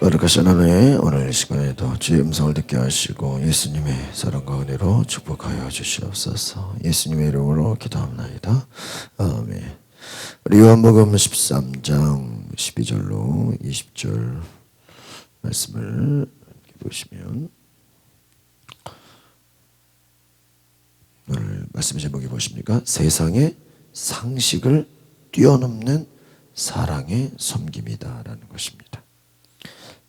거룩하신 하나님, 오늘 이 시간에도 주의 음성을 듣게 하시고 예수님의 사랑과 은혜로 축복하여 주시옵소서. 예수님의 이름으로 기도합나이다. 아멘. 우리 요한복음 13장 12절로 20절 말씀을 보시면, 오늘 말씀 제목이 무엇입니까? 세상의 상식을 뛰어넘는 사랑의 섬김이다 라는 것입니다.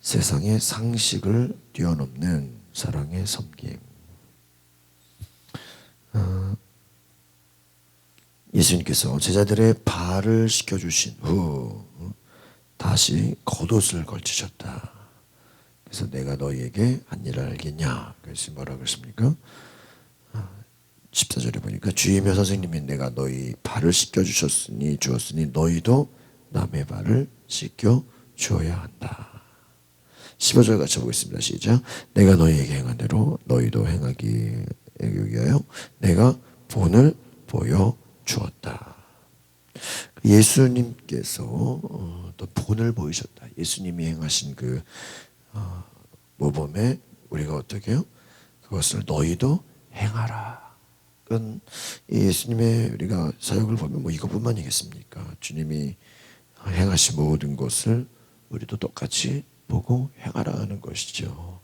세상의 상식을 뛰어넘는 사랑의 섬김. 예수님께서 제자들의 발을 씻겨주신 후 다시 겉옷을 걸치셨다. 그래서 내가 너희에게 한 일을 알겠냐? 그래서 뭐라고 했습니까? 14절에 보니까 주이며 선생님이 내가 너희 발을 씻겨주었으니 너희도 남의 발을 씻겨 주어야 한다. 15절 같이 보겠습니다. 시작. 내가 너희에게 행한 대로 너희도 행하기 위하여 내가 본을 보여주었다. 예수님께서 또 본을 보이셨다. 예수님이 행하신 그 모범에 우리가 어떻게 해요? 그것을 너희도 행하라. 그건 예수님의 우리가 사역을 보면 뭐 이것뿐만이겠습니까? 주님이 행하신 모든 것을 우리도 똑같이 보고 행하라 하는 것이죠.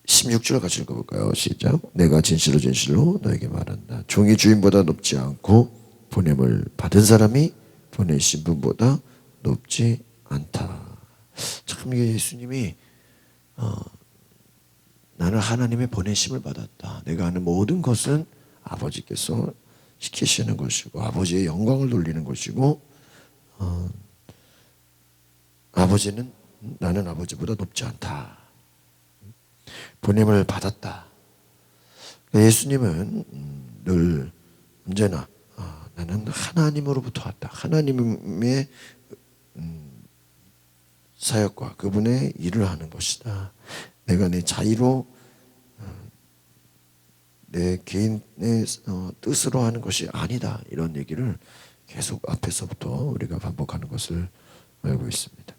16절 같이 읽어볼까요? 시작. 내가 진실로 너에게 말한다. 종이 주인보다 높지 않고 보냄을 받은 사람이 보내신 분보다 높지 않다. 참 이게 예수님이 나는 하나님의 보내심을 받았다. 내가 하는 모든 것은 아버지께서 시키시는 것이고 아버지의 영광을 돌리는 것이고 아버지는 나는 아버지보다 높지 않다. 보냄을 받았다. 예수님은 늘 언제나 나는 하나님으로부터 왔다. 하나님의 사역과 그분의 일을 하는 것이다. 내가 내 자의로 내 개인의 뜻으로 하는 것이 아니다. 이런 얘기를 계속 앞에서부터 우리가 반복하는 것을 알고 있습니다.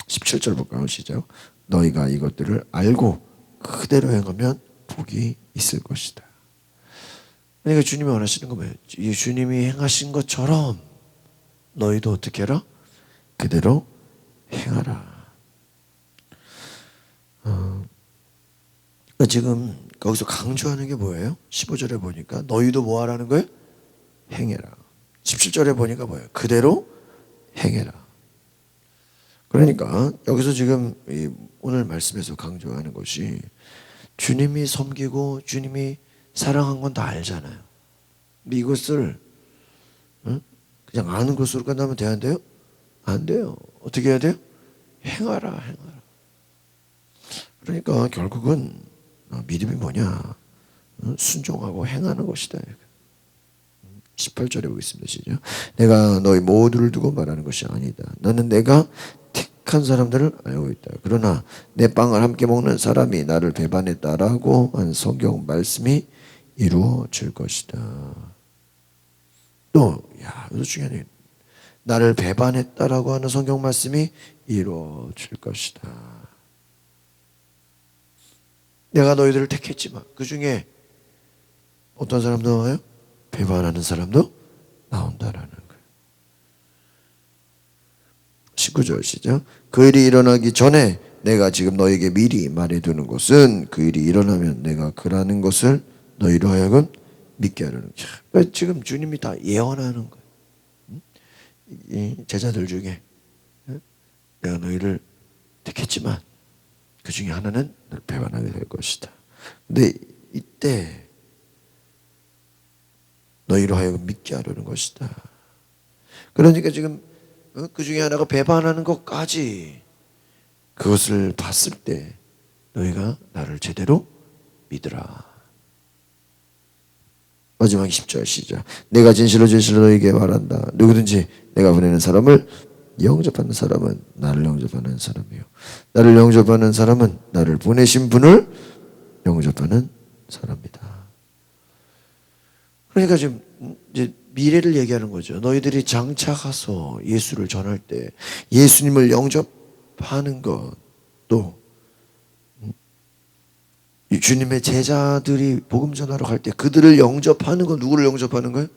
17절 볼까요? 시작. 너희가 이것들을 알고 그대로 행하면 복이 있을 것이다. 그러니까 주님이 원하시는 건 뭐예요? 이 주님이 행하신 것처럼 너희도 어떻게 해라? 그대로 행하라. 지금 거기서 강조하는 게 뭐예요? 15절에 보니까 너희도 뭐 하라는 거예요? 행해라. 17절에 보니까 뭐예요? 그대로 행해라. 그러니까 여기서 지금 오늘 말씀에서 강조하는 것이 주님이 섬기고 주님이 사랑한 건 다 알잖아요. 근데 이것을 그냥 아는 것으로 끝나면 돼요? 안 돼요. 어떻게 해야 돼요? 행하라. 그러니까 결국은 믿음이 뭐냐? 순종하고 행하는 것이다. 18절에 보겠습니다. 시작. 내가 너희 모두를 두고 말하는 것이 아니다. 나는 내가 택한 사람들을 알고 있다. 그러나 내 빵을 함께 먹는 사람이 나를 배반했다라고 한 성경 말씀이 이루어질 것이다. 또, 이거 중요하네. 나를 배반했다라고 하는 성경 말씀이 이루어질 것이다. 내가 너희들을 택했지만 그 중에 어떤 사람도 나와요? 배반하는 사람도 나온다라는 거예요. 19절 시작. 그 일이 일어나기 전에 내가 지금 너에게 미리 말해두는 것은 그 일이 일어나면 내가 그라는 것을 너희로 하여금 믿게 하려는 거예요. 그러니까 지금 주님이 다 예언하는 거예요. 이 제자들 중에 내가 너희를 택했지만 그 중에 하나는 널 배반하게 될 것이다. 근데 이때 너희로 하여금 믿게 하려는 것이다. 그러니까 지금 그 중에 하나가 배반하는 것까지 그것을 봤을 때 너희가 나를 제대로 믿으라. 마지막 10절 시작. 내가 진실로 너희에게 말한다. 누구든지 내가 보내는 사람을 영접하는 사람은 나를 영접하는 사람이요. 나를 영접하는 사람은 나를 보내신 분을 영접하는 사람이다. 그러니까 지금 이제 미래를 얘기하는 거죠. 너희들이 장차 가서 예수를 전할 때 예수님을 영접하는 것도, 주님의 제자들이 복음 전하러 갈 때 그들을 영접하는 건 누구를 영접하는 거예요?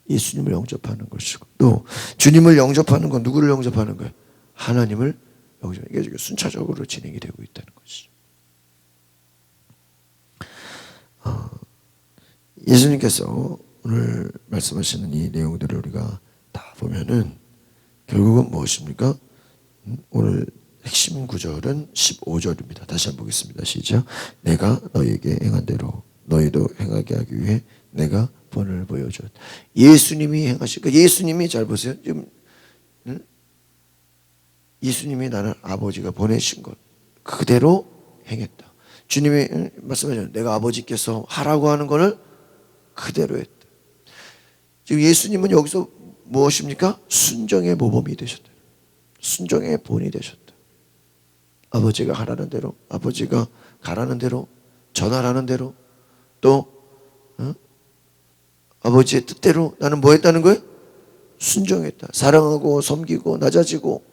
예수님을 영접하는 것이고, 또 주님을 영접하는 건 누구를 영접하는 거예요? 하나님을 영접하는. 이게 순차적으로 진행이 되고 있다는 것이죠. 예수님께서 오늘 말씀하시는 이 내용들을 우리가 다 보면은 결국은 무엇입니까? 오늘 핵심 구절은 15절입니다. 다시 한번 보겠습니다. 시작. 내가 너희에게 행한 대로 너희도 행하게 하기 위해 내가 본을 보여줬다. 예수님이 행하신, 그러니까 예수님이, 잘 보세요. 지금 예수님이 나는 아버지가 보내신 것 그대로 행했다. 주님이 말씀하셨죠. 내가 아버지께서 하라고 하는 것을 그대로 했다. 지금 예수님은 여기서 무엇입니까? 순종의 모범이 되셨다. 순종의 본이 되셨다. 아버지가 하라는 대로, 아버지가 가라는 대로, 전하라는 대로, 또 아버지의 뜻대로 나는 뭐 했다는 거예요? 순종했다. 사랑하고 섬기고 낮아지고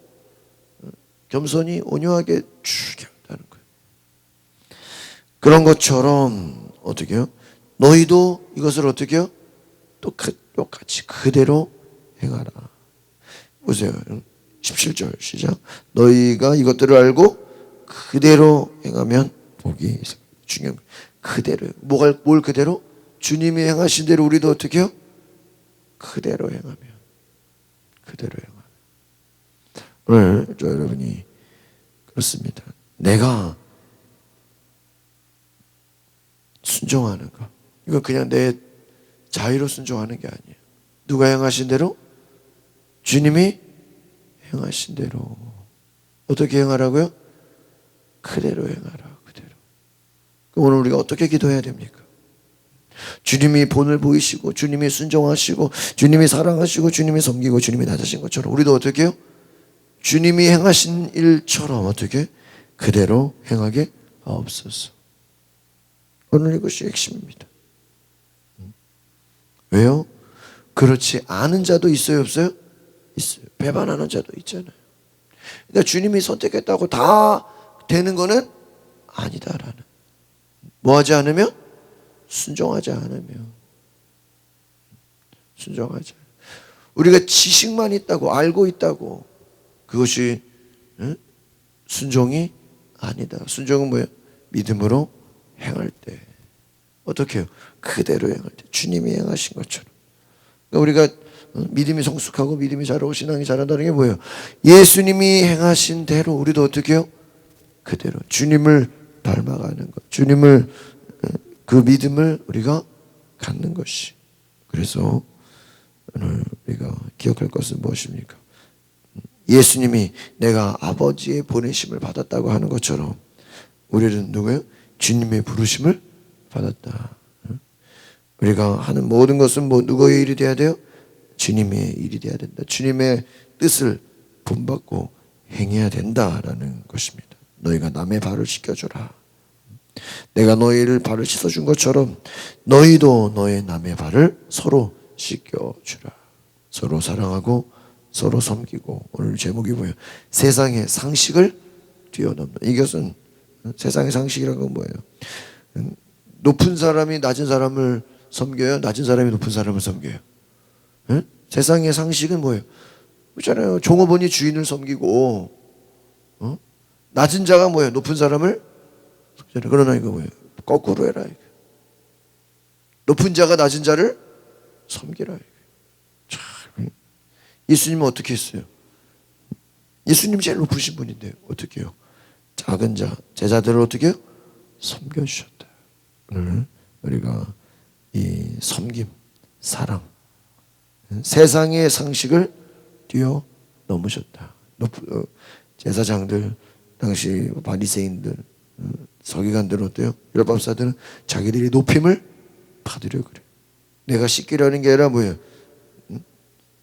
겸손히 온유하게 죽였다는 거예요. 그런 것처럼 어떻게 해요? 너희도 이것을 어떻게 해요? 똑같이 그대로 행하라. 보세요. 17절 시작. 너희가 이것들을 알고 그대로 행하면 복이 있습니다. 중요한 거예요. 그대로. 뭘 그대로? 주님이 행하신 대로 우리도 어떻게 해요? 그대로 행하면. 그대로 행하면. 오늘 저 여러분이 그렇습니다. 내가 순종하는 거. 이건 그냥 내 자유로 순종하는 게 아니에요. 누가 행하신 대로? 주님이 행하신 대로. 어떻게 행하라고요? 그대로 행하라. 그대로. 그럼 오늘 우리가 어떻게 기도해야 됩니까? 주님이 본을 보이시고 주님이 순종하시고 주님이 사랑하시고 주님이 섬기고 주님이 낮으신 것처럼 우리도 어떻게 해요? 주님이 행하신 일처럼 어떻게? 그대로 행하게 하옵소서. 오늘 이것이 핵심입니다. 왜요? 그렇지 않은 자도 있어요, 없어요? 있어요. 배반하는 자도 있잖아요. 그러니까 주님이 선택했다고 다 되는 거는 아니다라는. 뭐 하지 않으면? 순종하지 않으면. 순종하지. 우리가 지식만 있다고 알고 있다고 그것이 순종이 아니다. 순종은 뭐예요? 믿음으로 행할 때. 어떻게 해요? 그대로 행할 때. 주님이 행하신 것처럼. 그러니까 우리가 믿음이 성숙하고 믿음이 자라고 신앙이 자란다는 게 뭐예요? 예수님이 행하신 대로 우리도 어떻게 해요? 그대로 주님을 닮아가는 것. 주님을, 그 믿음을 우리가 갖는 것이. 그래서 오늘 우리가 기억할 것은 무엇입니까? 예수님이 내가 아버지의 보내심을 받았다고 하는 것처럼 우리는 누구예요? 주님의 부르심을 받았다. 우리가 하는 모든 것은 뭐 누구의 일이 돼야 돼요? 주님의 일이 돼야 된다. 주님의 뜻을 본받고 행해야 된다라는 것입니다. 너희가 남의 발을 씻겨주라. 내가 너희를 발을 씻어준 것처럼 너희도 너의 남의 발을 서로 씻겨주라. 서로 사랑하고 서로 섬기고. 오늘 제목이 뭐예요? 세상의 상식을 뛰어넘는. 이것은 세상의 상식이라는 건 뭐예요? 높은 사람이 낮은 사람을 섬겨요? 낮은 사람이 높은 사람을 섬겨요? 응? 세상의 상식은 뭐예요? 그렇잖아요. 종업원이 주인을 섬기고, 낮은 자가 뭐예요? 높은 사람을 섬기잖아요. 그러나 이거 뭐예요? 거꾸로 해라. 이거. 높은 자가 낮은 자를 섬기라. 참. 예수님은 어떻게 했어요? 예수님 제일 높으신 분인데 어떻게 해요? 작은 자, 제자들을 어떻게 해요? 섬겨주셨다. 오늘 우리가 이 섬김, 사랑, 세상의 상식을 뛰어넘으셨다. 제사장들, 당시 바리새인들, 서기관들은 어때요? 율법사들은 자기들이 높임을 받으려 그래. 내가 씻기라는 게 아니라 뭐예요?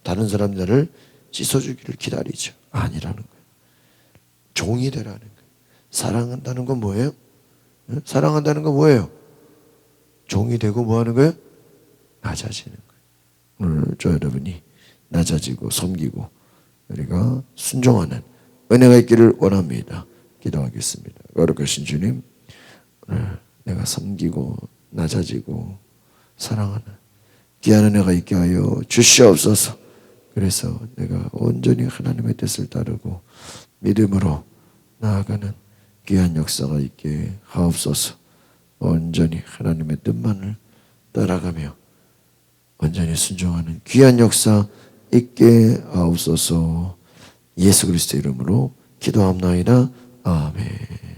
다른 사람들을 씻어주기를 기다리죠. 아니라는 거예요. 종이 되라는 거예요. 사랑한다는 건 뭐예요? 사랑한다는 건 뭐예요? 종이 되고 뭐 하는 거예요? 낮아지는 거예요. 오늘 저 여러분이 낮아지고 섬기고 우리가 순종하는 은혜가 있기를 원합니다. 기도하겠습니다. 거룩하신 주님, 오늘 내가 섬기고 낮아지고 사랑하는 귀한 은혜가 있게 하여 주시옵소서. 그래서 내가 온전히 하나님의 뜻을 따르고 믿음으로 나아가는 귀한 역사가 있게 하옵소서. 온전히 하나님의 뜻만을 따라가며 온전히 순종하는 귀한 역사 있게 하옵소서. 예수 그리스도 이름으로 기도합나이다. 아멘.